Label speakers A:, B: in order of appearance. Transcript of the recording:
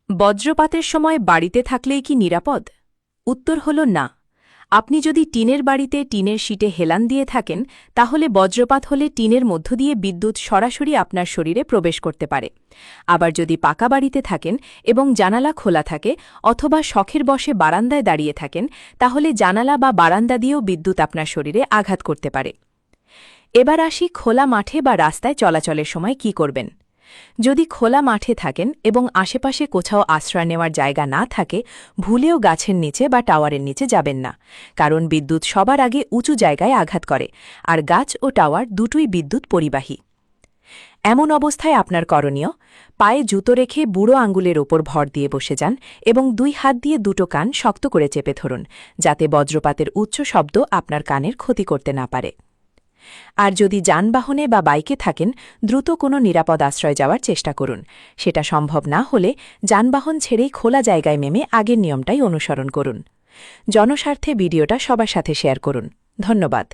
A: বজ্রপাতের সময় বাড়িতে থাকলেই কি নিরাপদ? উত্তর হল না। আপনি যদি টিনের বাড়িতে টিনের শীটে হেলান দিয়ে থাকেন, তাহলে বজ্রপাত হলে টিনের মধ্য দিয়ে বিদ্যুৎ সরাসরি আপনার শরীরে প্রবেশ করতে পারে। আবার যদি পাকা বাড়িতে থাকেন এবং জানালা খোলা থাকে অথবা শখের বশে বারান্দায় দাঁড়িয়ে থাকেন, তাহলে জানালা বা বারান্দা দিয়েও বিদ্যুৎ আপনার শরীরে আঘাত করতে পারে। এবার আসি খোলা মাঠে বা রাস্তায় চলাচলের সময় কি করবেন। যদি খোলা মাঠে থাকেন এবং আশেপাশে কোথাও আশ্রয় নেওয়ার জায়গা না থাকে, ভুলেও গাছের নিচে বা টাওয়ারের নিচে যাবেন না, কারণ বিদ্যুৎ সবার আগে উঁচু জায়গায় আঘাত করে, আর গাছ ও টাওয়ার দুটোই বিদ্যুৎ পরিবাহী। এমন অবস্থায় আপনার করণীয়, পায়ে জুতো রেখে বুড়ো আঙ্গুলের ওপর ভর দিয়ে বসে যান এবং 2 হাত দিয়ে দুটো কান শক্ত করে চেপে ধরুন, যাতে বজ্রপাতের উচ্চ শব্দ আপনার কানের ক্ষতি করতে না পারে। আর যদি যানবাহনে বা বাইকে থাকেন, দ্রুত কোনো নিরাপদ আশ্রয় যাওয়ার চেষ্টা করুন। সেটা সম্ভব না হলে যানবাহন ছেড়েই খোলা জায়গায় নেমে আগের নিয়মটাই অনুসরণ করুন। জনস্বার্থে ভিডিওটা সবার সাথে শেয়ার করুন। ধন্যবাদ।